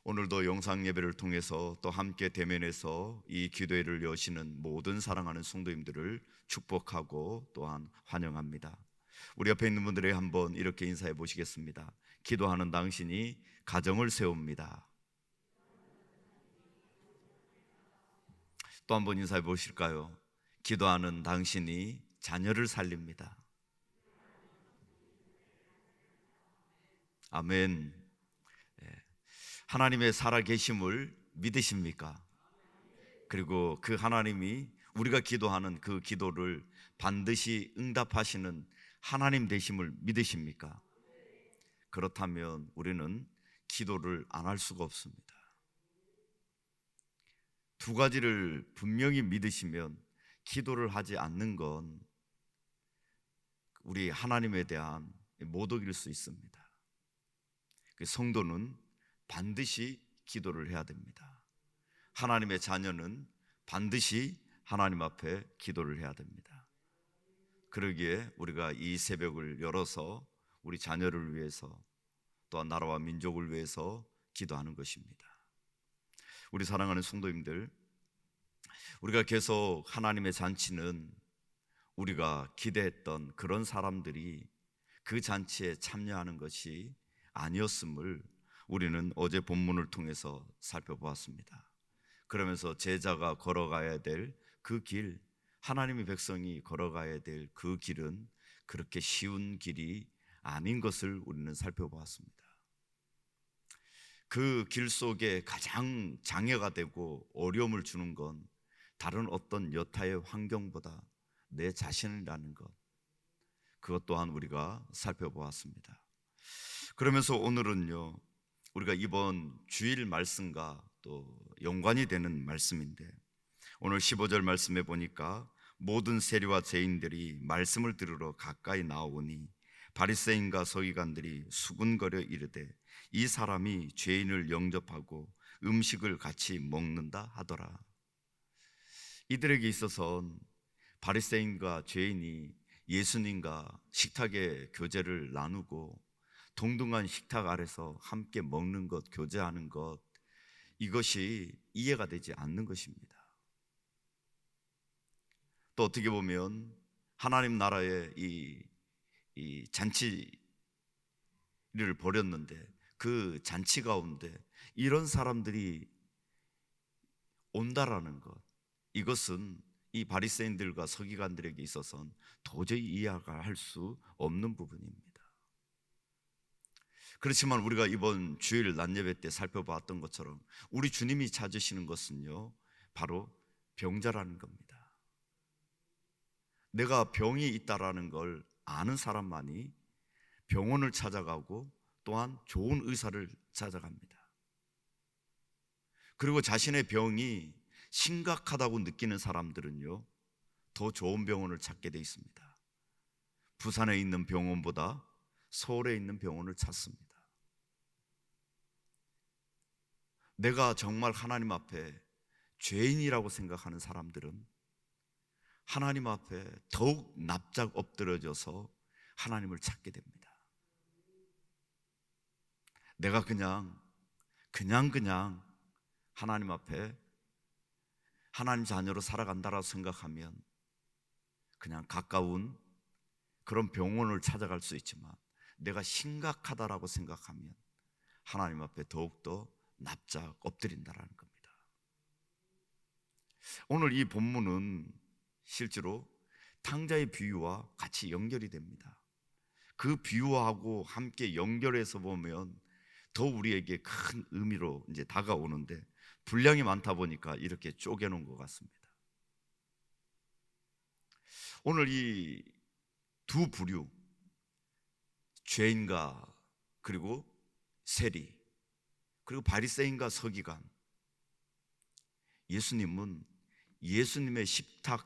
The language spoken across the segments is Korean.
오늘도 영상 예배를 통해서 또 함께 대면해서 이 기도회를 여시는 모든 사랑하는 성도님들을 축복하고 또한 환영합니다. 우리 옆에 있는 분들에게 한번 이렇게 인사해 보시겠습니다. 기도하는 당신이 가정을 세웁니다. 또 한번 인사해 보실까요? 기도하는 당신이 자녀를 살립니다. 아멘. 하나님의 살아계심을 믿으십니까? 그리고 그 하나님이 우리가 기도하는 그 기도를 반드시 응답하시는 하나님 되심을 믿으십니까? 그렇다면 우리는 기도를 안 할 수가 없습니다. 두 가지를 분명히 믿으시면 기도를 하지 않는 건 우리 하나님에 대한 모독일 수 있습니다. 그 성도는 반드시 기도를 해야 됩니다. 하나님의 자녀는 반드시 하나님 앞에 기도를 해야 됩니다. 그러기에 우리가 이 새벽을 열어서 우리 자녀를 위해서 또한 나라와 민족을 위해서 기도하는 것입니다. 우리 사랑하는 성도님들, 우리가 계속 하나님의 잔치는 우리가 기대했던 그런 사람들이 그 잔치에 참여하는 것이 아니었음을 우리는 어제 본문을 통해서 살펴보았습니다. 그러면서 제자가 걸어가야 될 그 길, 하나님의 백성이 걸어가야 될 그 길은 그렇게 쉬운 길이 아닌 것을 우리는 살펴보았습니다. 그 길 속에 가장 장애가 되고 어려움을 주는 건 다른 어떤 여타의 환경보다 내 자신이라는 것, 그것 또한 우리가 살펴보았습니다. 그러면서 오늘은요, 우리가 이번 주일 말씀과 또 연관이 되는 말씀인데, 오늘 15절 말씀에 보니까 모든 세리와 죄인들이 말씀을 들으러 가까이 나오니 바리새인과 서기관들이 수군거려 이르되 이 사람이 죄인을 영접하고 음식을 같이 먹는다 하더라. 이들에게 있어서는 바리새인과 죄인이 예수님과 식탁의 교제를 나누고 동등한 식탁 아래서 함께 먹는 것, 교제하는 것, 이것이 이해가 되지 않는 것입니다. 또 어떻게 보면 하나님 나라의 이 잔치를 벌였는데 그 잔치 가운데 이런 사람들이 온다라는 것, 이것은 이 바리새인들과 서기관들에게 있어서는 도저히 이해가 할 수 없는 부분입니다. 그렇지만 우리가 이번 주일 낮예배 때 살펴봤던 것처럼 우리 주님이 찾으시는 것은요, 바로 병자라는 겁니다. 내가 병이 있다라는 걸 아는 사람만이 병원을 찾아가고 또한 좋은 의사를 찾아갑니다. 그리고 자신의 병이 심각하다고 느끼는 사람들은요, 더 좋은 병원을 찾게 돼 있습니다. 부산에 있는 병원보다 서울에 있는 병원을 찾습니다. 내가 정말 하나님 앞에 죄인이라고 생각하는 사람들은 하나님 앞에 더욱 납작 엎드려져서 하나님을 찾게 됩니다. 내가 그냥 하나님 앞에 하나님 자녀로 살아간다라고 생각하면 그냥 가까운 그런 병원을 찾아갈 수 있지만, 내가 심각하다라고 생각하면 하나님 앞에 더욱더 납작 엎드린다라는 겁니다. 오늘 이 본문은 실제로 탕자의 비유와 같이 연결이 됩니다. 그 비유하고 함께 연결해서 보면 더 우리에게 큰 의미로 이제 다가오는데, 분량이 많다 보니까 이렇게 쪼개놓은 것 같습니다. 오늘 이 두 부류, 죄인과 그리고 세리, 그리고 바리새인과 서기관, 예수님은 예수님의 식탁에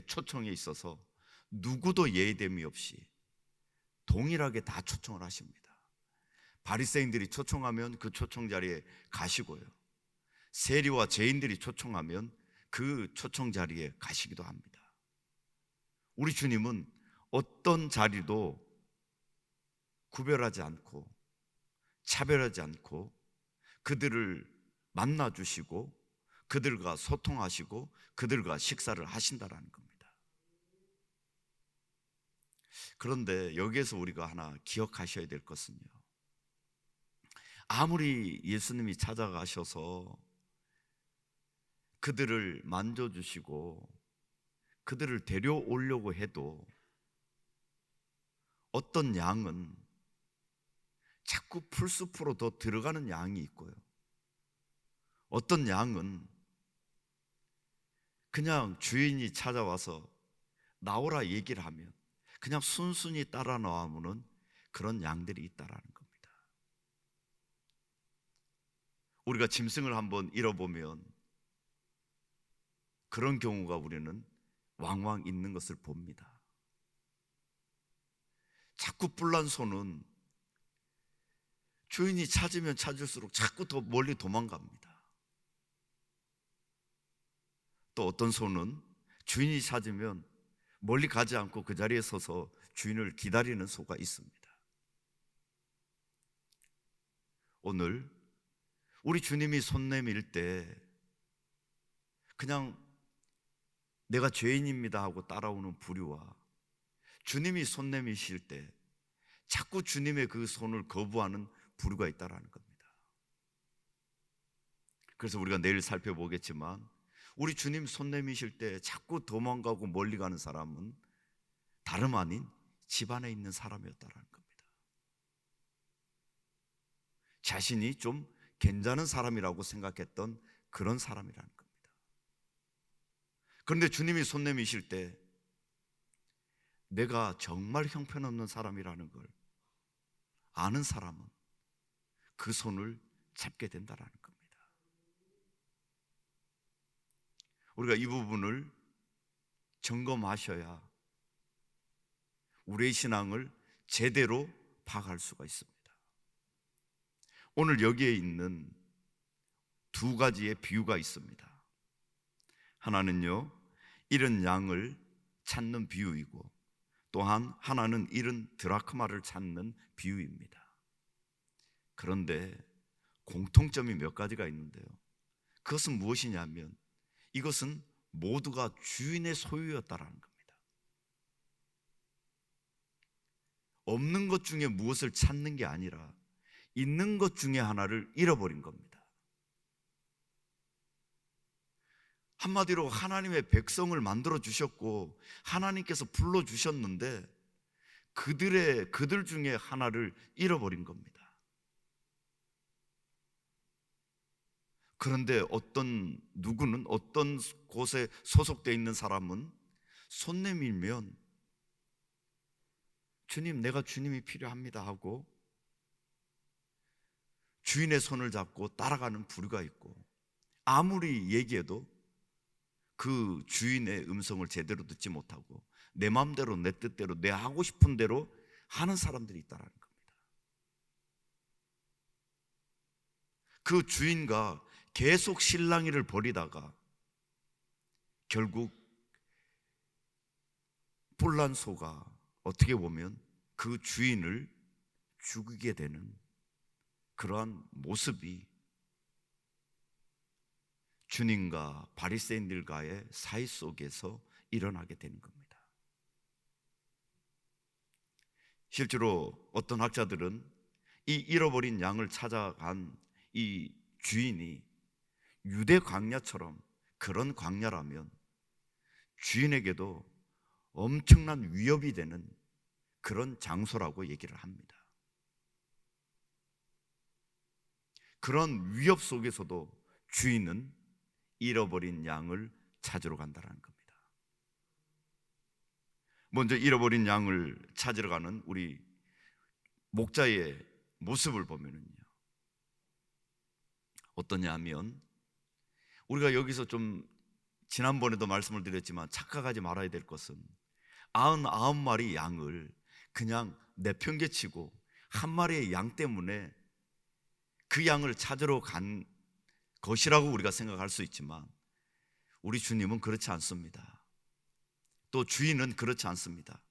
초청에 있어서 누구도 예의됨이 없이 동일하게 다 초청을 하십니다. 바리새인들이 초청하면 그 초청 자리에 가시고요, 세리와 죄인들이 초청하면 그 초청 자리에 가시기도 합니다. 우리 주님은 어떤 자리도 구별하지 않고 차별하지 않고 그들을 만나 주시고 그들과 소통하시고 그들과 식사를 하신다라는 겁니다. 그런데 여기에서 우리가 하나 기억하셔야 될 것은요, 아무리 예수님이 찾아가셔서 그들을 만져주시고 그들을 데려오려고 해도 어떤 양은 자꾸 풀숲으로 더 들어가는 양이 있고요, 어떤 양은 그냥 주인이 찾아와서 나오라 얘기를 하면 그냥 순순히 따라 나오는 그런 양들이 있다라는 겁니다. 우리가 짐승을 한번 잃어보면 그런 경우가 우리는 왕왕 있는 것을 봅니다. 자꾸 뿔난 소는 주인이 찾으면 찾을수록 자꾸 더 멀리 도망갑니다. 또 어떤 소는 주인이 찾으면 멀리 가지 않고 그 자리에 서서 주인을 기다리는 소가 있습니다. 오늘 우리 주님이 손 내밀 때 그냥 내가 죄인입니다 하고 따라오는 부류와 주님이 손 내미실 때 자꾸 주님의 그 손을 거부하는 부류가 있다라는 겁니다. 그래서 우리가 내일 살펴보겠지만 우리 주님 손 내미실 때 자꾸 도망가고 멀리 가는 사람은 다름 아닌 집안에 있는 사람이었다라는 겁니다. 자신이 좀 괜찮은 사람이라고 생각했던 그런 사람이라는 겁니다. 그런데 주님이 손 내미실 때 내가 정말 형편없는 사람이라는 걸 아는 사람은 그 손을 잡게 된다라는 겁니다. 우리가 이 부분을 점검하셔야 우리의 신앙을 제대로 파악할 수가 있습니다. 오늘 여기에 있는 두 가지의 비유가 있습니다. 하나는요, 잃은 양을 찾는 비유이고, 또한 하나는 잃은 드라크마를 찾는 비유입니다. 그런데 공통점이 몇 가지가 있는데요, 그것은 무엇이냐면 이것은 모두가 주인의 소유였다라는 겁니다. 없는 것 중에 무엇을 찾는 게 아니라 있는 것 중에 하나를 잃어버린 겁니다. 한마디로 하나님의 백성을 만들어 주셨고 하나님께서 불러 주셨는데 그들 중에 하나를 잃어버린 겁니다. 그런데 누구는 어떤 곳에 소속되어 있는 사람은 손 내밀면 주님, 내가 주님이 필요합니다 하고 주인의 손을 잡고 따라가는 부류가 있고, 아무리 얘기해도 그 주인의 음성을 제대로 듣지 못하고 내 마음대로 내 뜻대로 내 하고 싶은 대로 하는 사람들이 있다는 겁니다. 그 주인과 계속 실랑이를 벌이다가 결국 뿔난 소가 어떻게 보면 그 주인을 죽이게 되는 그러한 모습이 주님과 바리새인들과의 사이 속에서 일어나게 되는 겁니다. 실제로 어떤 학자들은 이 잃어버린 양을 찾아간 이 주인이 유대 광야처럼 그런 광야라면 주인에게도 엄청난 위협이 되는 그런 장소라고 얘기를 합니다. 그런 위협 속에서도 주인은 잃어버린 양을 찾으러 간다는 겁니다. 먼저 잃어버린 양을 찾으러 가는 우리 목자의 모습을 보면은요, 어떠냐 하면 우리가 여기서 좀 지난번에도 말씀을 드렸지만 착각하지 말아야 될 것은 99마리 양을 그냥 내팽개치고 한 마리의 양 때문에 그 양을 찾으러 간 것이라고 우리가 생각할 수 있지만 우리 주님은 그렇지 않습니다. 또 주인은 그렇지 않습니다.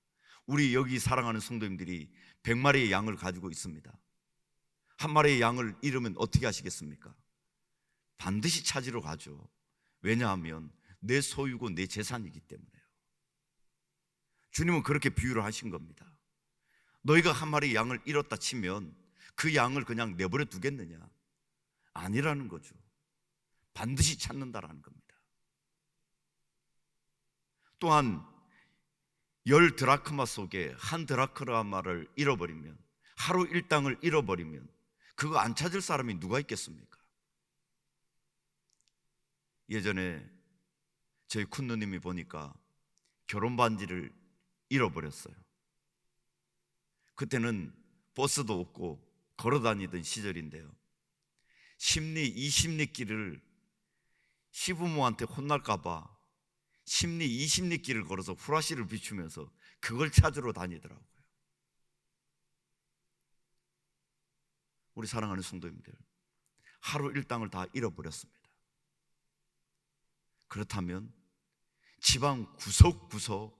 우리 여기 사랑하는 성도님들이 100마리의 양을 가지고 있습니다. 한 마리의 양을 잃으면 어떻게 하시겠습니까? 반드시 찾으러 가죠. 왜냐하면 내 소유고 내 재산이기 때문에요. 주님은 그렇게 비유를 하신 겁니다. 너희가 한 마리 양을 잃었다 치면 그 양을 그냥 내버려 두겠느냐? 아니라는 거죠. 반드시 찾는다라는 겁니다. 또한 10드라크마 속에 한 드라크마를 잃어버리면, 하루 일당을 잃어버리면 그거 안 찾을 사람이 누가 있겠습니까? 예전에 저희 큰 누님이 보니까 결혼 반지를 잃어버렸어요. 그때는 버스도 없고 걸어 다니던 시절인데요, 심리 20리 길을 시부모한테 혼날까 봐 심리 20리 길을 걸어서 후라시를 비추면서 그걸 찾으러 다니더라고요. 우리 사랑하는 성도님들, 하루 일당을 다 잃어버렸습니다. 그렇다면 집안 구석구석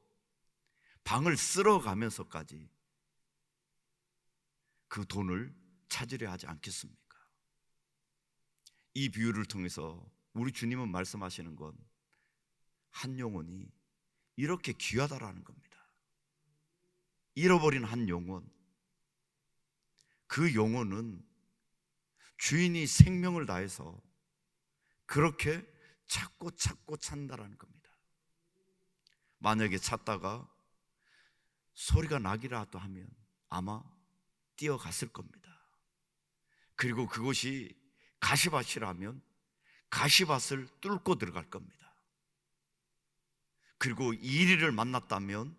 방을 쓸어가면서까지 그 돈을 찾으려 하지 않겠습니까? 이 비유를 통해서 우리 주님은 말씀하시는 건 한 영혼이 이렇게 귀하다라는 겁니다. 잃어버린 한 영혼, 그 영혼은 주인이 생명을 다해서 그렇게 찾고 찾는다라는 겁니다. 만약에 찾다가 소리가 나기라도 하면 아마 뛰어갔을 겁니다. 그리고 그곳이 가시밭이라면 가시밭을 뚫고 들어갈 겁니다. 그리고 이리를 만났다면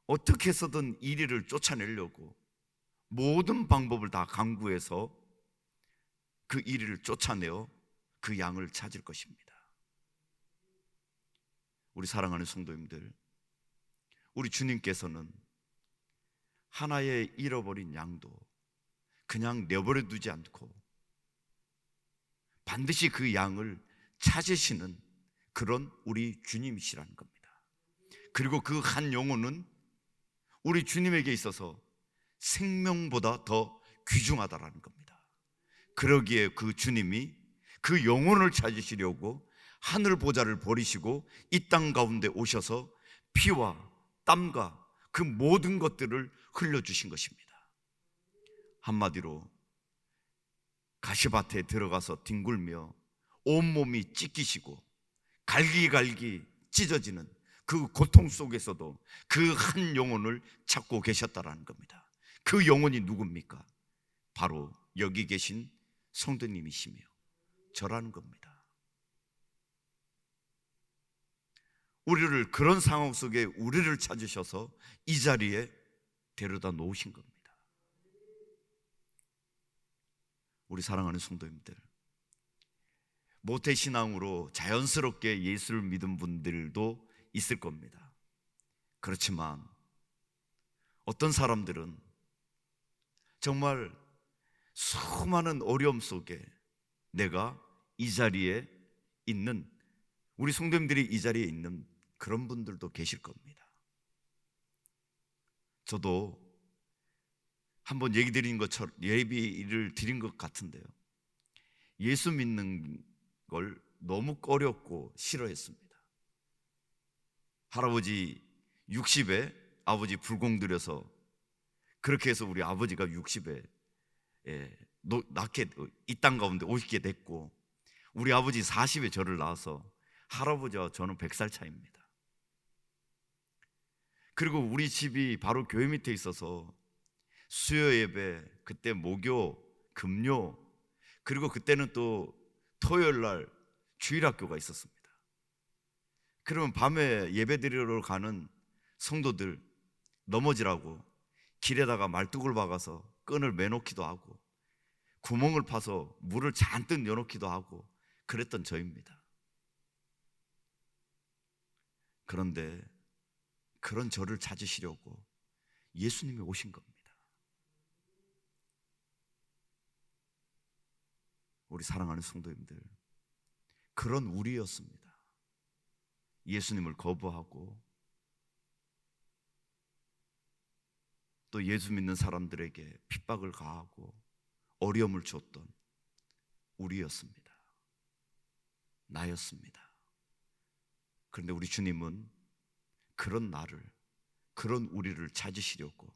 어떻게 해서든 이리를 쫓아내려고 모든 방법을 다 강구해서 그 이리를 쫓아내어 그 양을 찾을 것입니다. 우리 사랑하는 성도님들, 우리 주님께서는 하나의 잃어버린 양도 그냥 내버려 두지 않고 반드시 그 양을 찾으시는 그런 우리 주님이시라는 겁니다. 그리고 그 한 영혼은 우리 주님에게 있어서 생명보다 더 귀중하다라는 겁니다. 그러기에 그 주님이 그 영혼을 찾으시려고 하늘 보좌를 버리시고 이 땅 가운데 오셔서 피와 땀과 그 모든 것들을 흘려주신 것입니다. 한마디로 가시밭에 들어가서 뒹굴며 온몸이 찢기시고 갈기갈기 찢어지는 그 고통 속에서도 그 한 영혼을 찾고 계셨다라는 겁니다. 그 영혼이 누굽니까? 바로 여기 계신 성도님이시며 저라는 겁니다. 우리를 그런 상황 속에 우리를 찾으셔서 이 자리에 데려다 놓으신 겁니다. 우리 사랑하는 성도님들, 모태신앙으로 자연스럽게 예수를 믿은 분들도 있을 겁니다. 그렇지만 어떤 사람들은 정말 수많은 어려움 속에 내가 이 자리에 있는, 우리 성도님들이 이 자리에 있는 그런 분들도 계실 겁니다. 저도 한번 얘기 드린 것처럼 예비를 드린 것 같은데요, 예수 믿는 걸 너무 꺼렸고 싫어했습니다. 할아버지 60에 아버지 불공들여서 그렇게 해서 우리 아버지가 60에 낳게 이 땅 가운데 오시게 됐고, 우리 아버지 40에 저를 낳아서 할아버지와 저는 100살 차이입니다. 그리고 우리 집이 바로 교회 밑에 있어서 수요 예배, 그때 목요, 금요, 그리고 그때는 또 토요일 날 주일학교가 있었습니다. 그러면 밤에 예배 드리러 가는 성도들 넘어지라고 길에다가 말뚝을 박아서 끈을 매놓기도 하고 구멍을 파서 물을 잔뜩 넣어놓기도 하고 그랬던 저입니다. 그런데 그런 저를 찾으시려고 예수님이 오신 겁니다. 우리 사랑하는 성도님들, 그런 우리였습니다. 예수님을 거부하고 또 예수 믿는 사람들에게 핍박을 가하고 어려움을 줬던 우리였습니다. 나였습니다. 그런데 우리 주님은 그런 나를, 그런 우리를 찾으시려고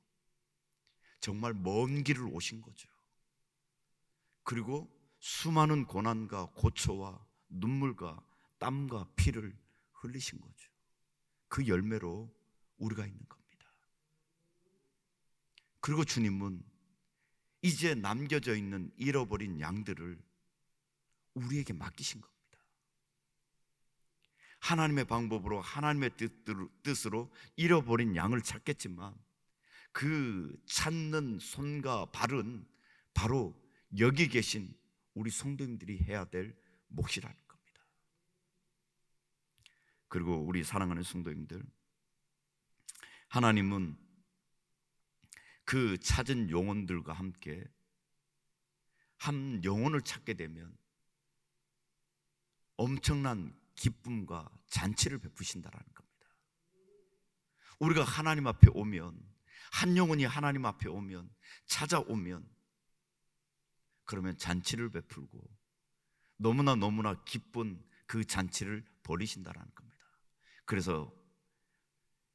정말 먼 길을 오신 거죠. 그리고 수많은 고난과 고초와 눈물과 땀과 피를 흘리신 거죠. 그 열매로 우리가 있는 겁니다. 그리고 주님은 이제 남겨져 있는 잃어버린 양들을 우리에게 맡기신 겁니다. 하나님의 방법으로, 하나님의 뜻으로 잃어버린 양을 찾겠지만 그 찾는 손과 발은 바로 여기 계신 우리 성도님들이 해야 될 몫이라는 겁니다. 그리고 우리 사랑하는 성도님들, 하나님은 그 찾은 영혼들과 함께 한 영혼을 찾게 되면 엄청난 기쁨과 잔치를 베푸신다라는 겁니다. 우리가 하나님 앞에 오면, 한 영혼이 하나님 앞에 오면, 찾아오면, 그러면 잔치를 베풀고 너무나 기쁜 그 잔치를 벌이신다라는 겁니다. 그래서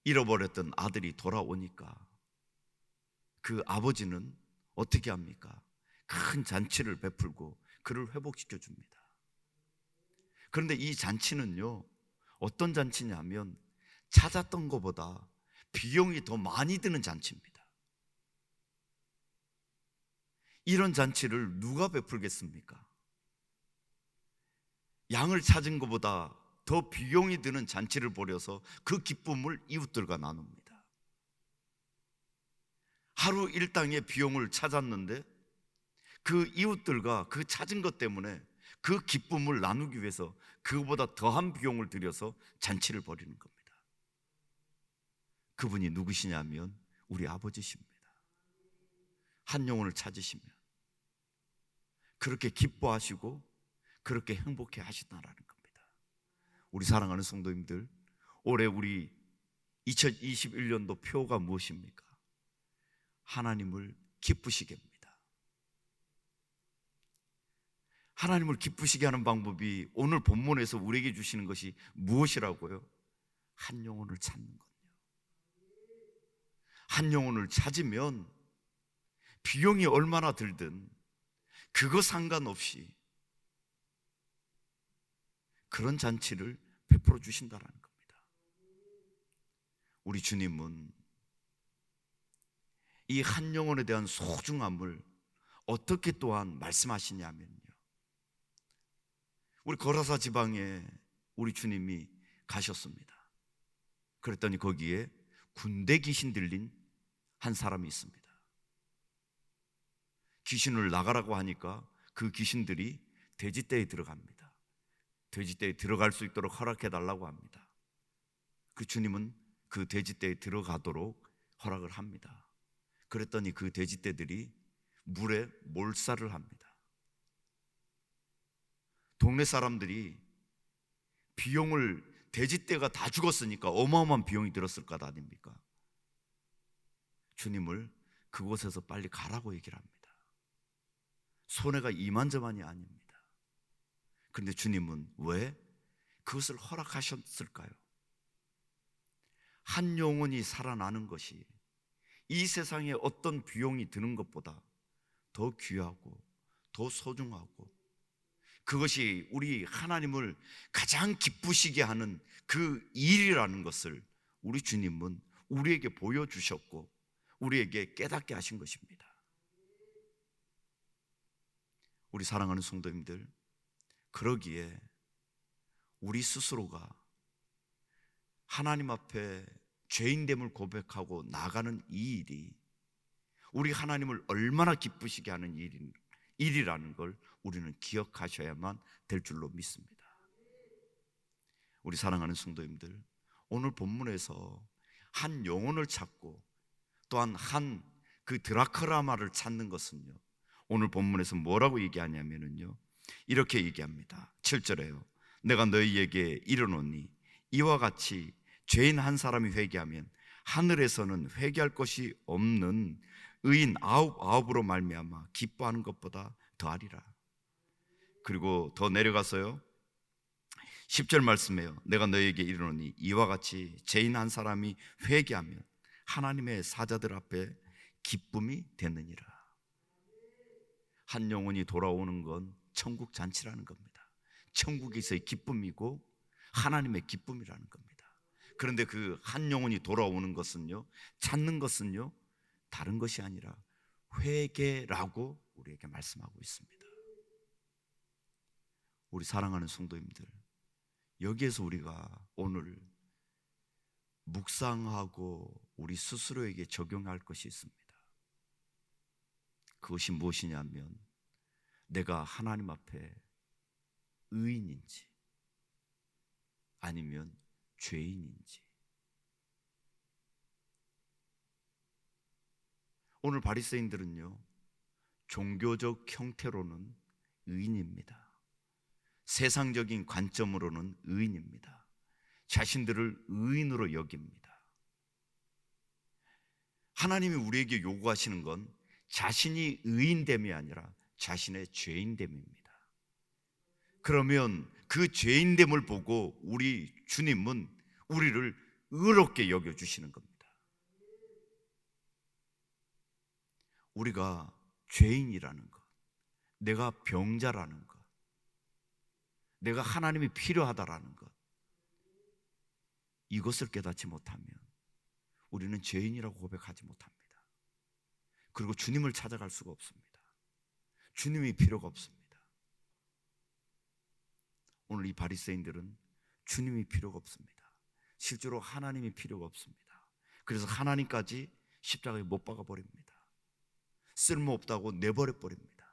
잃어버렸던 아들이 돌아오니까 그 아버지는 어떻게 합니까? 큰 잔치를 베풀고 그를 회복시켜 줍니다. 그런데 이 잔치는요, 어떤 잔치냐면 찾았던 것보다 비용이 더 많이 드는 잔치입니다. 이런 잔치를 누가 베풀겠습니까? 양을 찾은 것보다 더 비용이 드는 잔치를 벌여서 그 기쁨을 이웃들과 나눕니다. 하루 일당의 비용을 찾았는데 그 이웃들과 그 찾은 것 때문에 그 기쁨을 나누기 위해서 그보다 더한 비용을 들여서 잔치를 벌이는 겁니다. 그분이 누구시냐면 우리 아버지십니다. 한 영혼을 찾으시면 그렇게 기뻐하시고 그렇게 행복해 하신다라는 겁니다. 우리 사랑하는 성도님들, 올해 우리 2021년도 표가 무엇입니까? 하나님을 기쁘시게 합니다. 하나님을 기쁘시게 하는 방법이 오늘 본문에서 우리에게 주시는 것이 무엇이라고요? 한 영혼을 찾는 거예요. 한 영혼을 찾으면 비용이 얼마나 들든 그거 상관없이 그런 잔치를 베풀어 주신다는 겁니다. 우리 주님은 이 한 영혼에 대한 소중함을 어떻게 또한 말씀하시냐면요, 우리 거라사 지방에 우리 주님이 가셨습니다. 그랬더니 거기에 군대 귀신 들린 한 사람이 있습니다. 귀신을 나가라고 하니까 그 귀신들이 돼지떼에 들어갑니다. 돼지떼에 들어갈 수 있도록 허락해 달라고 합니다. 그 주님은 그 돼지떼에 들어가도록 허락을 합니다. 그랬더니 그 돼지떼들이 물에 몰살을 합니다. 동네 사람들이 비용을, 돼지떼가 다 죽었으니까 어마어마한 비용이 들었을 것 아닙니까? 주님을 그곳에서 빨리 가라고 얘기를 합니다. 손해가 이만저만이 아닙니다. 그런데 주님은 왜 그것을 허락하셨을까요? 한 영혼이 살아나는 것이 이 세상에 어떤 비용이 드는 것보다 더 귀하고 더 소중하고, 그것이 우리 하나님을 가장 기쁘시게 하는 그 일이라는 것을 우리 주님은 우리에게 보여주셨고 우리에게 깨닫게 하신 것입니다. 우리 사랑하는 성도님들, 그러기에 우리 스스로가 하나님 앞에 죄인됨을 고백하고 나가는 이 일이 우리 하나님을 얼마나 기쁘시게 하는 일이라는 걸 우리는 기억하셔야만 될 줄로 믿습니다. 우리 사랑하는 성도님들, 오늘 본문에서 한 영혼을 찾고 또한 한 그 드라크라마를 찾는 것은요, 오늘 본문에서 뭐라고 얘기하냐면요, 이렇게 얘기합니다. 7절에요. 내가 너희에게 이르노니 이와 같이 죄인 한 사람이 회개하면 하늘에서는 회개할 것이 없는 의인 아홉으로 말미암아 기뻐하는 것보다 더하리라. 그리고 더 내려가서요 10절 말씀이에요. 내가 너에게 이르노니 이와 같이 죄인 한 사람이 회개하면 하나님의 사자들 앞에 기쁨이 되느니라. 한 영혼이 돌아오는 건 천국 잔치라는 겁니다. 천국에서의 기쁨이고 하나님의 기쁨이라는 겁니다. 그런데 그 한 영혼이 돌아오는 것은요, 찾는 것은요 다른 것이 아니라 회개라고 우리에게 말씀하고 있습니다. 우리 사랑하는 성도님들, 여기에서 우리가 오늘 묵상하고 우리 스스로에게 적용할 것이 있습니다. 그것이 무엇이냐면 내가 하나님 앞에 의인인지 아니면 죄인인지. 오늘 바리새인들은요 종교적 형태로는 의인입니다. 세상적인 관점으로는 의인입니다. 자신들을 의인으로 여깁니다. 하나님이 우리에게 요구하시는 건 자신이 의인됨이 아니라 자신의 죄인됨입니다. 그러면 그 죄인됨을 보고 우리 주님은 우리를 의롭게 여겨주시는 겁니다. 우리가 죄인이라는 것, 내가 병자라는 것, 내가 하나님이 필요하다라는 것, 이것을 깨닫지 못하면 우리는 죄인이라고 고백하지 못합니다. 그리고 주님을 찾아갈 수가 없습니다. 주님이 필요가 없습니다. 오늘 이 바리새인들은 주님이 필요가 없습니다. 실제로 하나님이 필요가 없습니다. 그래서 하나님까지 십자가에 못 박아 버립니다. 쓸모없다고 내버려 버립니다.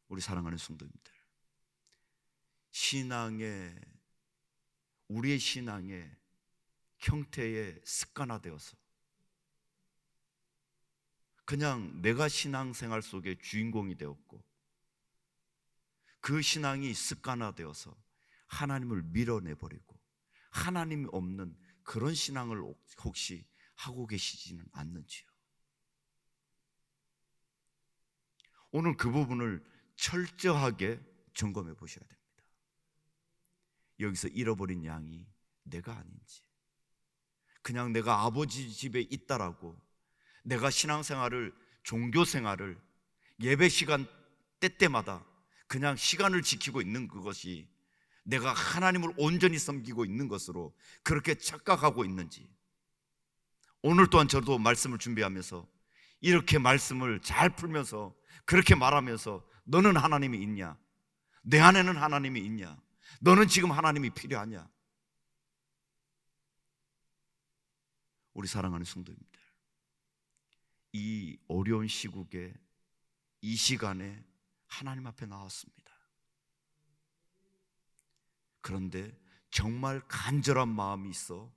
우리 사랑하는 성도님들, 우리의 신앙의 형태에 습관화되어서 그냥 내가 신앙생활 속의 주인공이 되었고 그 신앙이 습관화되어서 하나님을 밀어내버리고 하나님이 없는 그런 신앙을 혹시 하고 계시지는 않는지요? 오늘 그 부분을 철저하게 점검해 보셔야 됩니다. 여기서 잃어버린 양이 내가 아닌지, 그냥 내가 아버지 집에 있다라고 내가 신앙생활을, 종교생활을 예배 시간 때때마다 그냥 시간을 지키고 있는 그것이 내가 하나님을 온전히 섬기고 있는 것으로 그렇게 착각하고 있는지. 오늘 또한 저도 말씀을 준비하면서 이렇게 말씀을 잘 풀면서 그렇게 말하면서 너는 하나님이 있냐? 내 안에는 하나님이 있냐? 너는 지금 하나님이 필요하냐? 우리 사랑하는 성도님들, 이 어려운 시국에 이 시간에 하나님 앞에 나왔습니다. 그런데 정말 간절한 마음이 있어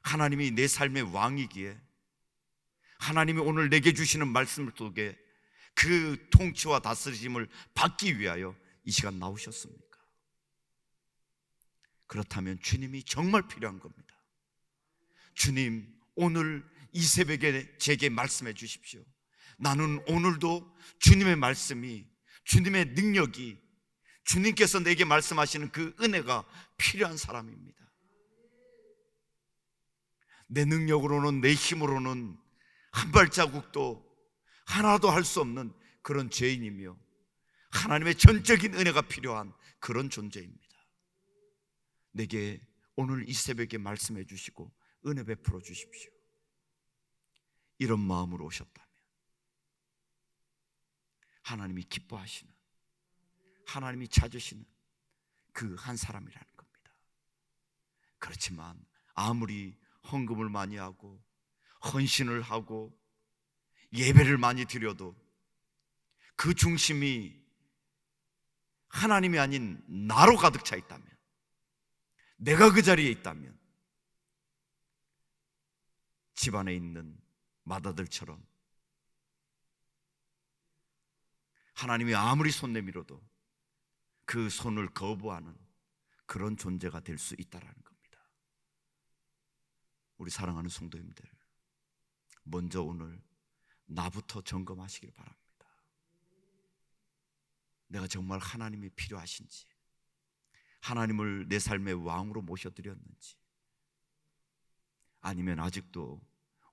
하나님이 내 삶의 왕이기에 하나님이 오늘 내게 주시는 말씀 속에 그 통치와 다스림을 받기 위하여 이 시간 나오셨습니까? 그렇다면 주님이 정말 필요한 겁니다. 주님, 오늘 이 새벽에 제게 말씀해 주십시오. 나는 오늘도 주님의 말씀이, 주님의 능력이, 주님께서 내게 말씀하시는 그 은혜가 필요한 사람입니다. 내 능력으로는, 내 힘으로는 한 발자국도 하나도 할 수 없는 그런 죄인이며 하나님의 전적인 은혜가 필요한 그런 존재입니다. 내게 오늘 이 새벽에 말씀해 주시고 은혜 베풀어 주십시오. 이런 마음으로 오셨다면 하나님이 기뻐하시는, 하나님이 찾으시는 그 한 사람이라는 겁니다. 그렇지만 아무리 헌금을 많이 하고 헌신을 하고 예배를 많이 드려도 그 중심이 하나님이 아닌 나로 가득 차 있다면, 내가 그 자리에 있다면 집안에 있는 마다들처럼 하나님이 아무리 손 내밀어도 그 손을 거부하는 그런 존재가 될 수 있다는 겁니다. 우리 사랑하는 성도님들, 먼저 오늘 나부터 점검하시길 바랍니다. 내가 정말 하나님이 필요하신지, 하나님을 내 삶의 왕으로 모셔드렸는지, 아니면 아직도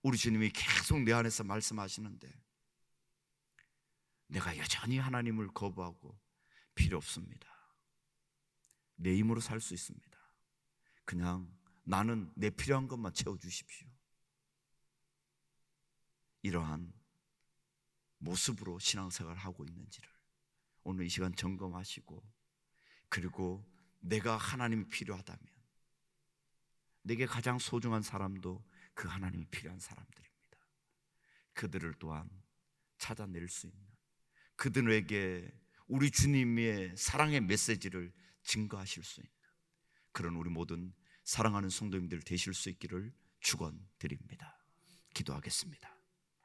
우리 주님이 계속 내 안에서 말씀하시는데 내가 여전히 하나님을 거부하고 필요 없습니다, 내 힘으로 살 수 있습니다, 그냥 나는 내 필요한 것만 채워주십시오, 이러한 모습으로 신앙생활을 하고 있는지를 오늘 이 시간 점검하시고, 그리고 내가 하나님이 필요하다면 내게 가장 소중한 사람도 그 하나님이 필요한 사람들입니다. 그들을 또한 찾아낼 수 있는, 그들에게 우리 주님의 사랑의 메시지를 증거하실 수 있는 그런 우리 모든 사랑하는 성도님들 되실 수 있기를 축원드립니다. 기도하겠습니다.